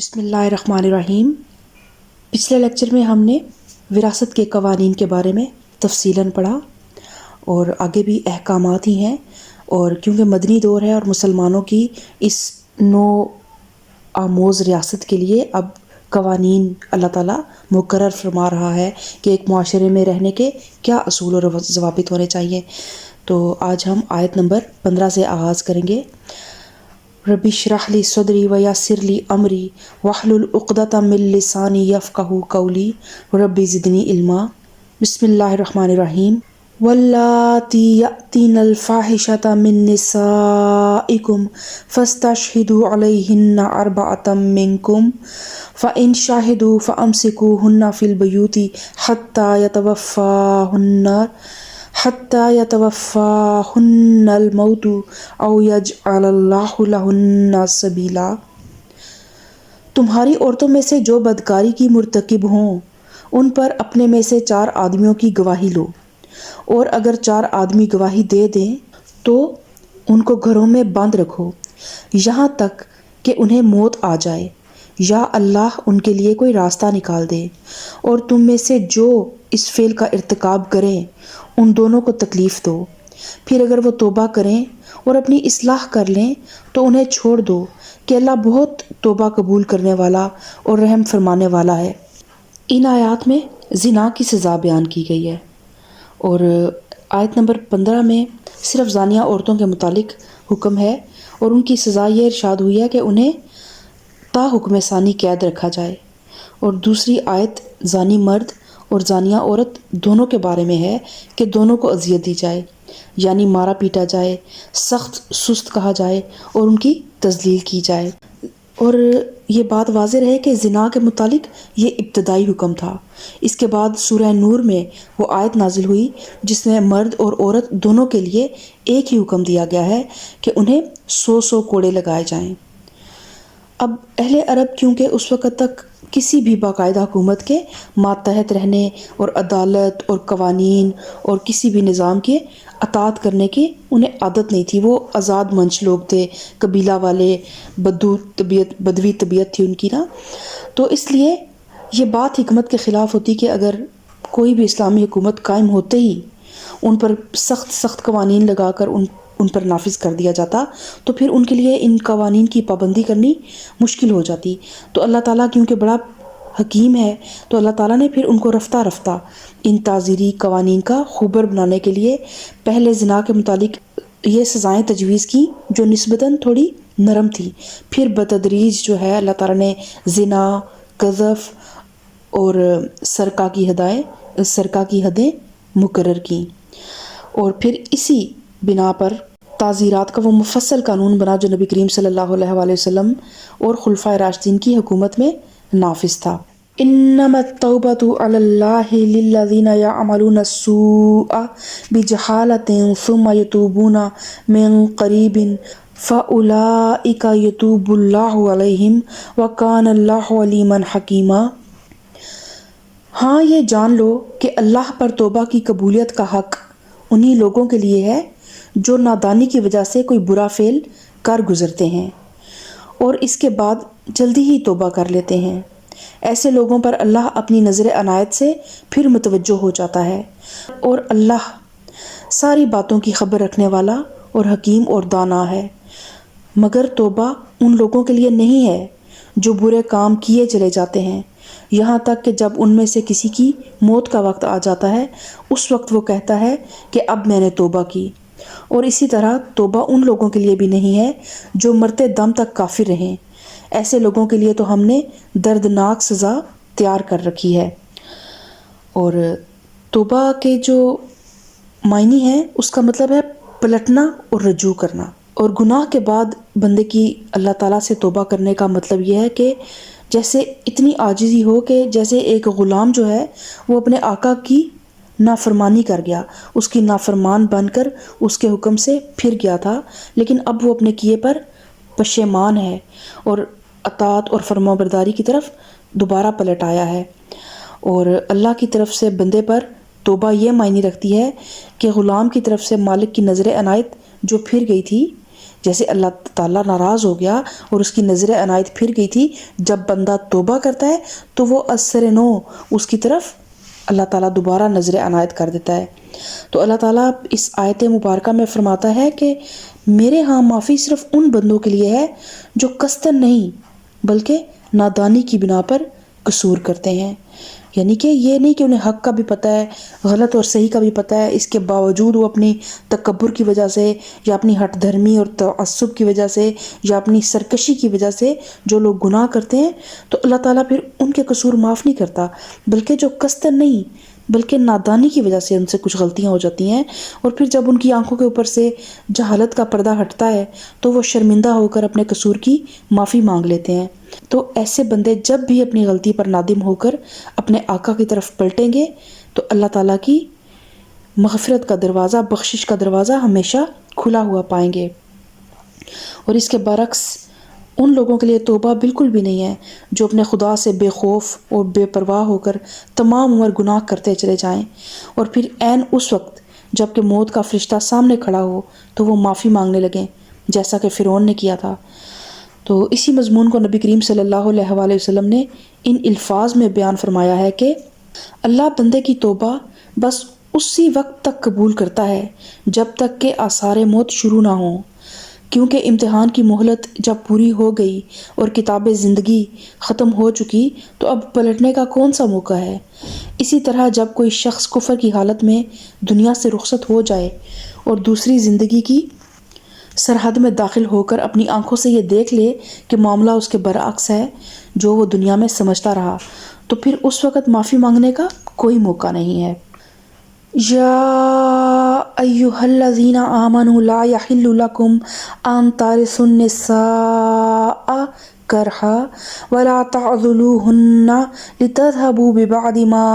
بسم اللہ الرحمن الرحیم۔ پچھلے لیکچر میں ہم نے وراثت کے قوانین کے بارے میں تفصیلاً پڑھا اور آگے بھی احکامات ہی ہیں، اور کیونکہ مدنی دور ہے اور مسلمانوں کی اس نو آموز ریاست کے لیے اب قوانین اللہ تعالیٰ مقرر فرما رہا ہے کہ ایک معاشرے میں رہنے کے کیا اصول اور ضوابط ہونے چاہیے۔ تو آج ہم آیت نمبر 15 سے آغاز کریں گے۔ رب اشرح لی صدری ویسر لی امری واحلل عقدۃ من لسانی یفقہوا قولی رب زدنی علما۔ بسم اللہ الرحمن الرحیم۔ واللاتی یأتین الفاحشۃ من نسائکم فاستشہدوا علیہن اربعۃ منکم فإن شہدوا فامسکوہن فی البیوت حتی یتوفاہن الموت او یجعل اللہ لہن سبیلا۔ تمہاری عورتوں میں سے جو بدکاری کی مرتکب ہوں ان پر اپنے میں سے 4 آدمیوں کی گواہی لو، اور اگر 4 آدمی گواہی دے دیں تو ان کو گھروں میں بند رکھو یہاں تک کہ انہیں موت آ جائے یا اللہ ان کے لیے کوئی راستہ نکال دے، اور تم میں سے جو اس فعل کا ارتکاب کریں ان دونوں کو تکلیف دو۔ پھر اگر وہ توبہ کریں اور اپنی اصلاح کر لیں تو انہیں چھوڑ دو کہ اللہ بہت توبہ قبول کرنے والا اور رحم فرمانے والا ہے۔ ان آیات میں زنا کی سزا بیان کی گئی ہے، اور آیت نمبر 15 میں صرف زانیہ عورتوں کے متعلق حکم ہے، اور ان کی سزا یہ ارشاد ہوئی ہے کہ انہیں تا حکم ثانی قید رکھا جائے، اور دوسری آیت زانی مرد اور زانیہ عورت دونوں کے بارے میں ہے کہ دونوں کو اذیت دی جائے، یعنی مارا پیٹا جائے، سخت سست کہا جائے اور ان کی تذلیل کی جائے۔ اور یہ بات واضح رہے کہ زنا کے متعلق یہ ابتدائی حکم تھا۔ اس کے بعد سورہ نور میں وہ آیت نازل ہوئی جس میں مرد اور عورت دونوں کے لیے ایک ہی حکم دیا گیا ہے کہ انہیں 100 کوڑے لگائے جائیں۔ اب اہل عرب کیونکہ اس وقت تک کسی بھی باقاعدہ حکومت کے ماتحت رہنے اور عدالت اور قوانین اور کسی بھی نظام کے اطاعت کرنے کی انہیں عادت نہیں تھی، وہ آزاد منش لوگ تھے، قبیلہ والے، بدوی طبیعت تھی ان کی نا، تو اس لیے یہ بات حکمت کے خلاف ہوتی کہ اگر کوئی بھی اسلامی حکومت قائم ہوتے ہی ان پر سخت قوانین لگا کر ان پر نافذ کر دیا جاتا تو پھر ان کے لیے ان قوانین کی پابندی کرنی مشکل ہو جاتی۔ تو اللہ تعالیٰ کیونکہ بڑا حکیم ہے تو اللہ تعالیٰ نے پھر ان کو رفتہ رفتہ ان تعزیری قوانین کا خوبر بنانے کے لیے پہلے زنا کے متعلق یہ سزائیں تجویز کی جو نسبتاً تھوڑی نرم تھی، پھر بتدریج جو ہے اللہ تعالیٰ نے زنا، قذف اور سرقہ کی حدیں مقرر کیں، اور پھر اسی بنا پر تعزیرات کا وہ مفصل قانون بنا جو نبی کریم صلی اللہ علیہ وآلہ وسلم اور خلفائے راشدین کی حکومت میں نافذ تھا۔ انما التوبۃ علی اللہ للذین یعملون السوء بجہالۃ ثم یتوبون من قریب فاولئک یتوب اللہ علیہم وکان اللہ علیما حکیما۔ ہاں یہ جان لو کہ اللہ پر توبہ کی قبولیت کا حق انہی لوگوں کے لیے ہے جو نادانی کی وجہ سے کوئی برا فعل کر گزرتے ہیں اور اس کے بعد جلدی ہی توبہ کر لیتے ہیں۔ ایسے لوگوں پر اللہ اپنی نظر عنایت سے پھر متوجہ ہو جاتا ہے، اور اللہ ساری باتوں کی خبر رکھنے والا اور حکیم اور دانا ہے۔ مگر توبہ ان لوگوں کے لیے نہیں ہے جو برے کام کیے چلے جاتے ہیں یہاں تک کہ جب ان میں سے کسی کی موت کا وقت آ جاتا ہے اس وقت وہ کہتا ہے کہ اب میں نے توبہ کی، اور اسی طرح توبہ ان لوگوں کے لیے بھی نہیں ہے جو مرتے دم تک کافر رہیں۔ ایسے لوگوں کے لیے تو ہم نے دردناک سزا تیار کر رکھی ہے۔ اور توبہ کے جو معنی ہے اس کا مطلب ہے پلٹنا اور رجوع کرنا، اور گناہ کے بعد بندے کی اللہ تعالیٰ سے توبہ کرنے کا مطلب یہ ہے کہ جیسے اتنی عاجزی ہو کہ جیسے ایک غلام جو ہے وہ اپنے آقا کی نافرمانی کر گیا، اس کی نافرمان بن کر اس کے حکم سے پھر گیا تھا، لیکن اب وہ اپنے کیے پر پشیمان ہے اور اطاعت اور فرمانبرداری کی طرف دوبارہ پلٹ آیا ہے۔ اور اللہ کی طرف سے بندے پر توبہ یہ معنی رکھتی ہے کہ غلام کی طرف سے مالک کی نظر عنایت جو پھر گئی تھی جیسے اللہ تعالیٰ ناراض ہو گیا اور اس کی نظر عنایت پھر گئی تھی جب بندہ توبہ کرتا ہے تو وہ اثر نو اس کی طرف اللہ تعالیٰ دوبارہ نظر عنایت کر دیتا ہے۔ تو اللہ تعالیٰ اس آیت مبارکہ میں فرماتا ہے کہ میرے ہاں معافی صرف ان بندوں کے لیے ہے جو قصدن نہیں بلکہ نادانی کی بنا پر قصور کرتے ہیں۔ یعنی کہ یہ نہیں کہ انہیں حق کا بھی پتہ ہے، غلط اور صحیح کا بھی پتہ ہے، اس کے باوجود وہ اپنی تکبر کی وجہ سے یا اپنی ہٹ دھرمی اور تعصب کی وجہ سے یا اپنی سرکشی کی وجہ سے جو لوگ گناہ کرتے ہیں تو اللہ تعالیٰ پھر ان کے قصور معاف نہیں کرتا، بلکہ جو قصدن نہیں بلکہ نادانی کی وجہ سے ان سے کچھ غلطیاں ہو جاتی ہیں، اور پھر جب ان کی آنکھوں کے اوپر سے جہالت کا پردہ ہٹتا ہے تو وہ شرمندہ ہو کر اپنے قصور کی معافی مانگ لیتے ہیں۔ تو ایسے بندے جب بھی اپنی غلطی پر نادم ہو کر اپنے آقا کی طرف پلٹیں گے تو اللہ تعالیٰ کی مغفرت کا دروازہ، بخشش کا دروازہ ہمیشہ کھلا ہوا پائیں گے۔ اور اس کے برعکس ان لوگوں کے لیے توبہ بالکل بھی نہیں ہے جو اپنے خدا سے بے خوف اور بے پرواہ ہو کر تمام عمر گناہ کرتے چلے جائیں، اور پھر عین اس وقت جب کہ موت کا فرشتہ سامنے کھڑا ہو تو وہ معافی مانگنے لگیں، جیسا کہ فرعون نے کیا تھا۔ تو اسی مضمون کو نبی کریم صلی اللہ علیہ وآلہ وسلم نے ان الفاظ میں بیان فرمایا ہے کہ اللہ بندے کی توبہ بس اسی وقت تک قبول کرتا ہے جب تک کہ آثار موت شروع نہ ہوں، کیونکہ امتحان کی مہلت جب پوری ہو گئی اور کتاب زندگی ختم ہو چکی تو اب پلٹنے کا کون سا موقع ہے۔ اسی طرح جب کوئی شخص کفر کی حالت میں دنیا سے رخصت ہو جائے اور دوسری زندگی کی سرحد میں داخل ہو کر اپنی آنکھوں سے یہ دیکھ لے کہ معاملہ اس کے برعکس ہے جو وہ دنیا میں سمجھتا رہا، تو پھر اس وقت معافی مانگنے کا کوئی موقع نہیں ہے۔ یا ایھا الذین آمنوا لا یحل لکم ان ترثوا النساء کرہا ولا تعضلوہن لتذہبوا ببعض ما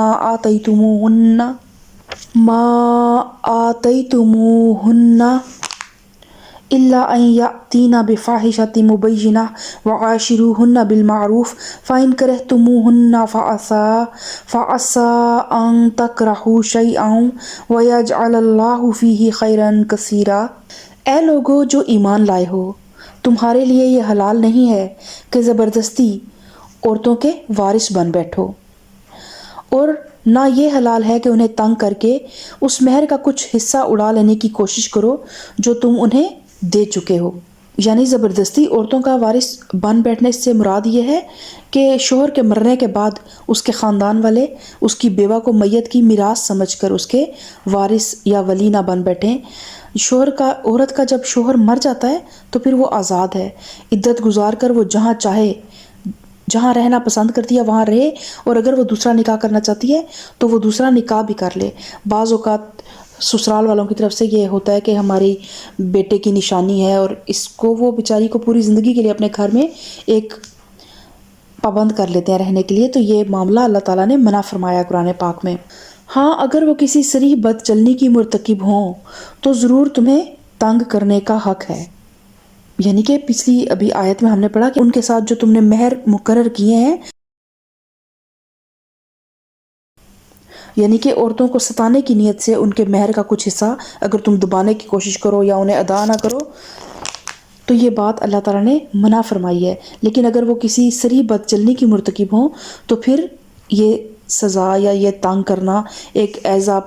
آتیتموہن إلا أن يأتين بفاحشة مبينة وعاشروهن بالمعروف فإن كرهتموهن فعسى أن تكرهوا شيئا ويجعل الله فيه خيرا كثيرا۔ اے لوگو جو ایمان لائے ہو، تمہارے لیے یہ حلال نہیں ہے کہ زبردستی عورتوں کے وارث بن بیٹھو، اور نہ یہ حلال ہے کہ انہیں تنگ کر کے اس مہر کا کچھ حصہ اڑا لینے کی کوشش کرو جو تم انہیں دے چکے ہو۔ یعنی زبردستی عورتوں کا وارث بن بیٹھنے سے مراد یہ ہے کہ شوہر کے مرنے کے بعد اس کے خاندان والے اس کی بیوہ کو میت کی میراث سمجھ کر اس کے وارث یا ولی نہ بن بیٹھیں۔ عورت کا جب شوہر مر جاتا ہے تو پھر وہ آزاد ہے، عدت گزار کر وہ جہاں چاہے، جہاں رہنا پسند کرتی ہے وہاں رہے، اور اگر وہ دوسرا نکاح کرنا چاہتی ہے تو وہ دوسرا نکاح بھی کر لے۔ بعض اوقات سسرال والوں کی طرف سے یہ ہوتا ہے کہ ہماری بیٹے کی نشانی ہے، اور اس کو وہ بیچاری کو پوری زندگی کے لیے اپنے گھر میں ایک پابند کر لیتے ہیں رہنے کے لیے، تو یہ معاملہ اللہ تعالیٰ نے منع فرمایا قرآن پاک میں۔ ہاں اگر وہ کسی صریح بد چلنی کی مرتکب ہوں تو ضرور تمہیں تنگ کرنے کا حق ہے۔ یعنی کہ پچھلی ابھی آیت میں ہم نے پڑھا کہ ان کے ساتھ جو تم نے مہر مقرر کیے ہیں، یعنی کہ عورتوں کو ستانے کی نیت سے ان کے مہر کا کچھ حصہ اگر تم دبانے کی کوشش کرو یا انہیں ادا نہ کرو تو یہ بات اللہ تعالیٰ نے منع فرمائی ہے۔ لیکن اگر وہ کسی صریح بد چلنی کی مرتکب ہوں تو پھر یہ سزا یا یہ تنگ کرنا ایک ایز اے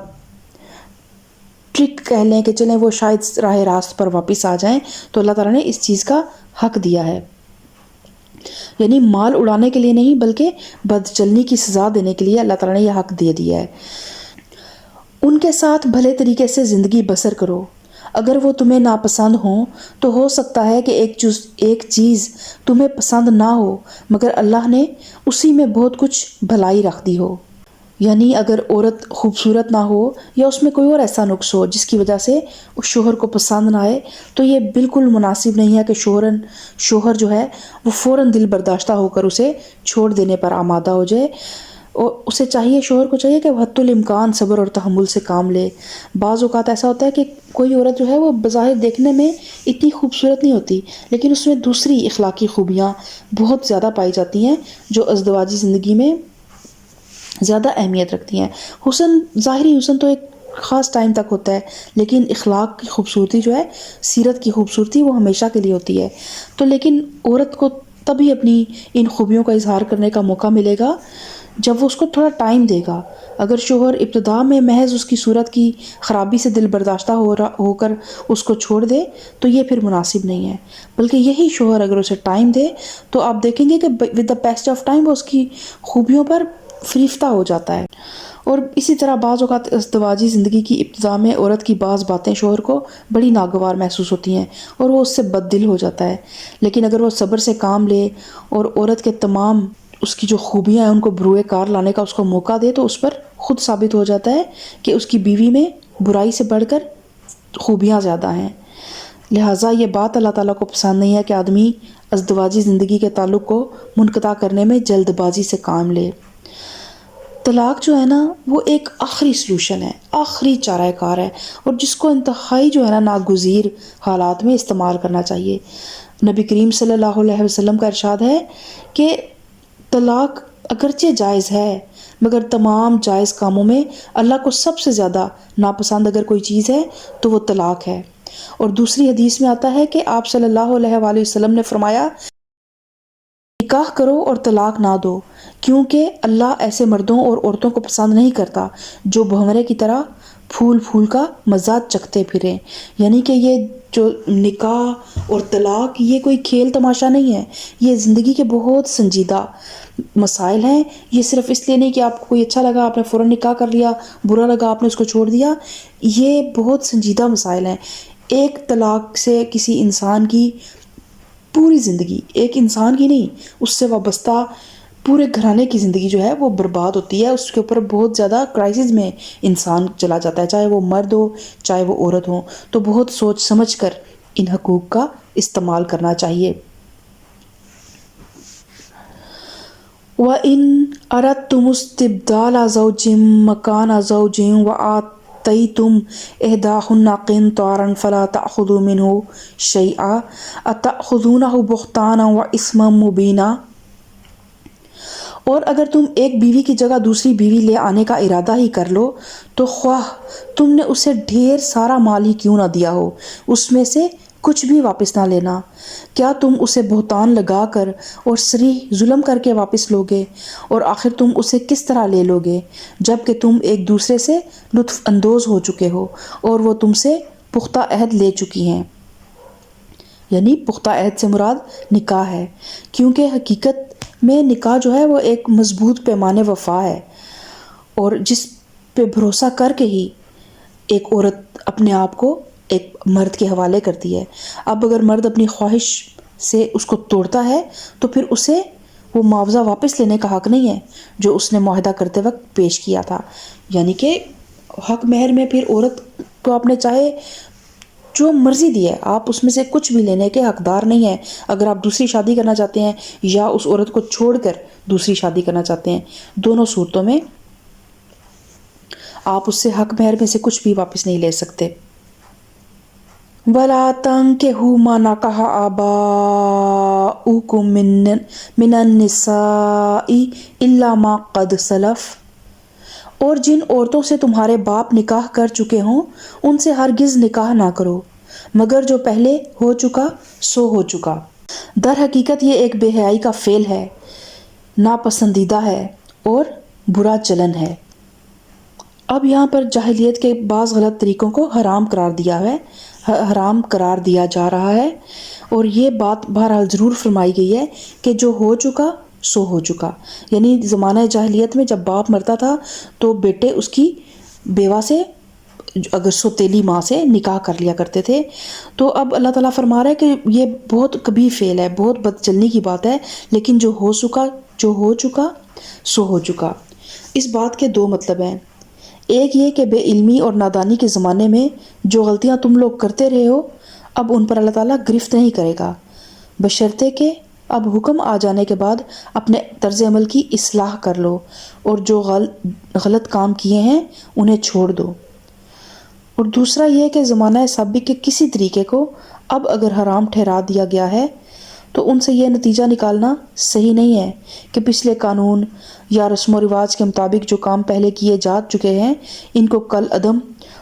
ٹرک کہہ لیں کہ چلیں وہ شاید راہ راست پر واپس آ جائیں، تو اللہ تعالیٰ نے اس چیز کا حق دیا ہے۔ یعنی مال اڑانے کے لیے نہیں بلکہ بد چلنی کی سزا دینے کے لیے اللہ تعالیٰ نے یہ حق دے دیا ہے۔ ان کے ساتھ بھلے طریقے سے زندگی بسر کرو، اگر وہ تمہیں ناپسند ہوں تو ہو سکتا ہے کہ ایک چیز تمہیں پسند نہ ہو مگر اللہ نے اسی میں بہت کچھ بھلائی رکھ دی ہو۔ یعنی اگر عورت خوبصورت نہ ہو یا اس میں کوئی اور ایسا نقص ہو جس کی وجہ سے اس شوہر کو پسند نہ آئے تو یہ بالکل مناسب نہیں ہے کہ شوہر جو ہے وہ فوراً دل برداشتہ ہو کر اسے چھوڑ دینے پر آمادہ ہو جائے، اور اسے چاہیے، شوہر کو چاہیے کہ وہ حتی الامکان صبر اور تحمل سے کام لے۔ بعض اوقات ایسا ہوتا ہے کہ کوئی عورت جو ہے وہ بظاہر دیکھنے میں اتنی خوبصورت نہیں ہوتی لیکن اس میں دوسری اخلاقی خوبیاں بہت زیادہ پائی جاتی ہیں جو ازدواجی زندگی میں زیادہ اہمیت رکھتی ہیں۔ حسن، ظاہری حسن تو ایک خاص ٹائم تک ہوتا ہے، لیکن اخلاق کی خوبصورتی جو ہے، سیرت کی خوبصورتی، وہ ہمیشہ کے لیے ہوتی ہے۔ تو لیکن عورت کو تبھی اپنی ان خوبیوں کا اظہار کرنے کا موقع ملے گا جب وہ اس کو تھوڑا ٹائم دے گا۔ اگر شوہر ابتدا میں محض اس کی صورت کی خرابی سے دل برداشتہ ہو کر اس کو چھوڑ دے تو یہ پھر مناسب نہیں ہے، بلکہ یہی شوہر اگر اسے ٹائم دے تو آپ دیکھیں گے کہ with the passage of time وہ اس کی خوبیوں پر فریفتہ ہو جاتا ہے۔ اور اسی طرح بعض اوقات ازدواجی زندگی کی ابتدا میں عورت کی بعض باتیں شوہر کو بڑی ناگوار محسوس ہوتی ہیں اور وہ اس سے بد دل ہو جاتا ہے، لیکن اگر وہ صبر سے کام لے اور عورت کے تمام اس کی جو خوبیاں ہیں ان کو بروئے کار لانے کا اس کو موقع دے تو اس پر خود ثابت ہو جاتا ہے کہ اس کی بیوی میں برائی سے بڑھ کر خوبیاں زیادہ ہیں۔ لہٰذا یہ بات اللہ تعالیٰ کو پسند نہیں ہے کہ آدمی ازدواجی زندگی کے تعلق کو منقطع کرنے میں جلد بازی سے کام لے۔ طلاق جو ہے نا وہ ایک آخری سلوشن ہے، آخری چارہ کار ہے، اور جس کو انتہائی جو ہے نا ناگزیر حالات میں استعمال کرنا چاہیے۔ نبی کریم صلی اللہ علیہ وسلم کا ارشاد ہے کہ طلاق اگرچہ جائز ہے مگر تمام جائز کاموں میں اللہ کو سب سے زیادہ ناپسند اگر کوئی چیز ہے تو وہ طلاق ہے۔ اور دوسری حدیث میں آتا ہے کہ آپ صلی اللہ علیہ وآلہ وسلم نے فرمایا، نکاح کرو اور طلاق نہ دو، کیونکہ اللہ ایسے مردوں اور عورتوں کو پسند نہیں کرتا جو بھنورے کی طرح پھول پھول کا مزہ چکھتے پھریں۔ یعنی کہ یہ جو نکاح اور طلاق یہ کوئی کھیل تماشا نہیں ہے، یہ زندگی کے بہت سنجیدہ مسائل ہیں۔ یہ صرف اس لیے نہیں کہ آپ کو کوئی اچھا لگا آپ نے فوراً نکاح کر لیا، برا لگا آپ نے اس کو چھوڑ دیا، یہ بہت سنجیدہ مسائل ہیں۔ ایک طلاق سے کسی انسان کی پوری زندگی، ایک انسان کی نہیں، اس سے وابستہ پورے گھرانے کی زندگی جو ہے وہ برباد ہوتی ہے، اس کے اوپر بہت زیادہ کرائسس میں انسان چلا جاتا ہے، چاہے وہ مرد ہو چاہے وہ عورت ہو۔ تو بہت سوچ سمجھ کر ان حقوق کا استعمال کرنا چاہیے۔ وَإِنْ أَرَدْتُمُ اسْتِبْدَالَ زَوْجٍ مَّكَانَ زَوْجٍ وَآتَيْتُمْ إِحْدَاهُنَّ قِنطَارًا فَلَا تَأْخُذُوا مِنْهُ شَيْئًا أَتَأْخُذُونَهُ بُهْتَانًا وَإِثْمًا مُّبِينًا۔ اور اگر تم ایک بیوی کی جگہ دوسری بیوی لے آنے کا ارادہ ہی کر لو تو خواہ تم نے اسے ڈھیر سارا مال ہی کیوں نہ دیا ہو، اس میں سے کچھ بھی واپس نہ لینا۔ کیا تم اسے بہتان لگا کر اور صریح ظلم کر کے واپس لوگے؟ اور آخر تم اسے کس طرح لے لوگے جب کہ تم ایک دوسرے سے لطف اندوز ہو چکے ہو اور وہ تم سے پختہ عہد لے چکی ہیں؟ یعنی پختہ عہد سے مراد نکاح ہے، کیونکہ حقیقت میں نکاح جو ہے وہ ایک مضبوط پیمانے وفا ہے، اور جس پہ بھروسہ کر کے ہی ایک عورت اپنے آپ کو ایک مرد کے حوالے کرتی ہے۔ اب اگر مرد اپنی خواہش سے اس کو توڑتا ہے تو پھر اسے وہ معاوضہ واپس لینے کا حق نہیں ہے جو اس نے معاہدہ کرتے وقت پیش کیا تھا۔ یعنی کہ حق مہر میں پھر عورت کو آپ نے چاہے جو مرضی دی ہے آپ اس میں سے کچھ بھی لینے کے حقدار نہیں ہیں، اگر آپ دوسری شادی کرنا چاہتے ہیں یا اس عورت کو چھوڑ کر دوسری شادی کرنا چاہتے ہیں، دونوں صورتوں میں آپ اس سے حق مہر میں سے کچھ بھی واپس نہیں لے سکتے۔ وَلَا تَنكِحُوا مَا نَكَحَ آبَاؤُكُم مِّنَ النِّسَاءِ إِلَّا مَا قَدْ سَلَفَ، اور جن عورتوں سے تمہارے باپ نکاح کر چکے ہوں ان سے ہرگز نکاح نہ کرو مگر جو پہلے ہو چکا سو ہو چکا۔ در حقیقت یہ ایک بے حیائی کا فعل ہے، ناپسندیدہ ہے اور برا چلن ہے۔ اب یہاں پر جاہلیت کے بعض غلط طریقوں کو حرام قرار دیا جا رہا ہے، اور یہ بات بہرحال ضرور فرمائی گئی ہے کہ جو ہو چکا سو ہو چکا۔ یعنی زمانہ جاہلیت میں جب باپ مرتا تھا تو بیٹے اس کی بیوہ سے اگر سوتیلی ماں سے نکاح کر لیا کرتے تھے۔ تو اب اللہ تعالیٰ فرما رہا ہے کہ یہ بہت کبھی فعل ہے، بہت بد چلنی کی بات ہے، لیکن جو ہو چکا سو ہو چکا۔ اس بات کے دو مطلب ہیں، ایک یہ کہ بے علمی اور نادانی کے زمانے میں جو غلطیاں تم لوگ کرتے رہے ہو اب ان پر اللہ تعالیٰ گرفت نہیں کرے گا، بشرطے کہ اب حکم آ جانے کے بعد اپنے طرز عمل کی اصلاح کر لو اور جو غلط کام کیے ہیں انہیں چھوڑ دو۔ اور دوسرا یہ کہ زمانہ سابق کے کسی طریقے کو اب اگر حرام ٹھہرا دیا گیا ہے تو ان سے یہ نتیجہ نکالنا صحیح نہیں ہے کہ پچھلے قانون یا رسم و رواج کے مطابق جو کام پہلے کیے جا چکے ہیں ان کو کل عدم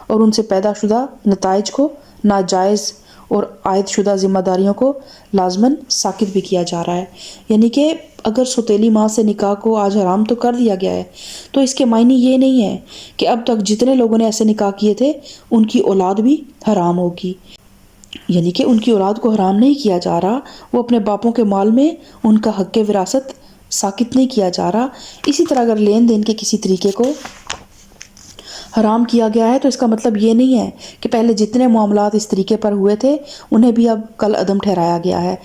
اور ان سے پیدا شدہ نتائج کو ناجائز اور عائد شدہ ذمہ داریوں کو لازماً ساقط بھی کیا جا رہا ہے۔ یعنی کہ اگر سوتیلی ماں سے نکاح کو آج حرام تو کر دیا گیا ہے، تو اس کے معنی یہ نہیں ہے کہ اب تک جتنے لوگوں نے ایسے نکاح کیے تھے ان کی اولاد بھی حرام ہوگی۔ یعنی کہ ان کی اولاد کو حرام نہیں کیا جا رہا، وہ اپنے باپوں کے مال میں ان کا حق وراثت ساقط نہیں کیا جا رہا۔ اسی طرح اگر لین دین کے کسی طریقے کو حرام کیا گیا ہے تو اس کا مطلب یہ نہیں ہے کہ پہلے جتنے معاملات اس طریقے پر ہوئے تھے انہیں بھی اب کل عدم ٹھہرایا گیا ہے،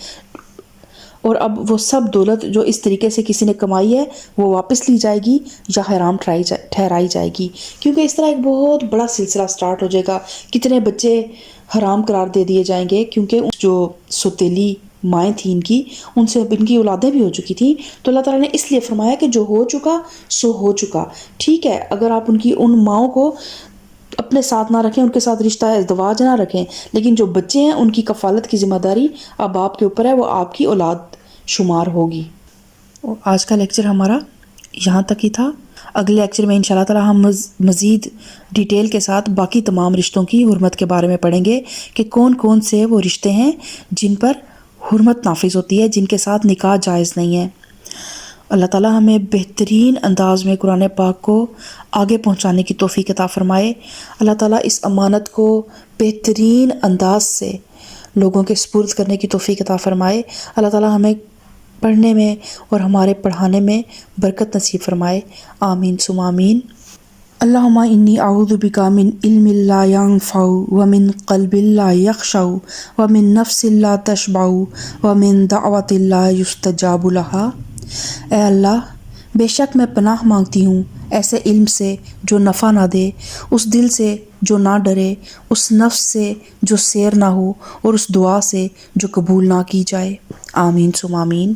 اور اب وہ سب دولت جو اس طریقے سے کسی نے کمائی ہے وہ واپس لی جائے گی یا حرام ٹھہرائی جائے گی، کیونکہ اس طرح ایک بہت بڑا سلسلہ سٹارٹ ہو جائے گا۔ کتنے بچے حرام قرار دے دیے جائیں گے، کیونکہ جو سوتیلی مائیں تھیں ان کی، ان سے ان کی اولادیں بھی ہو چکی تھیں، تو اللہ تعالیٰ نے اس لیے فرمایا کہ جو ہو چکا سو ہو چکا۔ ٹھیک ہے، اگر آپ ان ماؤں کو اپنے ساتھ نہ رکھیں، ان کے ساتھ رشتہ ازدواج نہ رکھیں، لیکن جو بچے ہیں ان کی کفالت کی ذمہ داری اب آپ کے اوپر ہے، وہ آپ کی اولاد شمار ہوگی۔ آج کا لیکچر ہمارا یہاں تک ہی تھا۔ اگلے لیکچر میں انشاءاللہ تعالی ہم مزید ڈیٹیل کے ساتھ باقی تمام رشتوں کی حرمت کے بارے میں پڑھیں گے کہ کون کون سے وہ رشتے ہیں جن پر حرمت نافذ ہوتی ہے، جن کے ساتھ نکاح جائز نہیں ہے۔ اللہ تعالیٰ ہمیں بہترین انداز میں قرآن پاک کو آگے پہنچانے کی توفیق عطا فرمائے۔ اللہ تعالیٰ اس امانت کو بہترین انداز سے لوگوں کے سپرد کرنے کی توفیق عطا فرمائے۔ اللہ تعالیٰ ہمیں پڑھنے میں اور ہمارے پڑھانے میں برکت نصیب فرمائے۔ آمین ثم آمین۔ اللہم انی اعوذ بک من علم لا ینفع ومن قلب لا یخشع ومن نفس لا تشبع ومن دعوت لا یستجاب لہا۔ اے اللہ، بے شک میں پناہ مانگتی ہوں ایسے علم سے جو نفع نہ دے، اس دل سے جو نہ ڈرے، اس نفس سے جو سیر نہ ہو، اور اس دعا سے جو قبول نہ کی جائے۔ آمین ثم آمین۔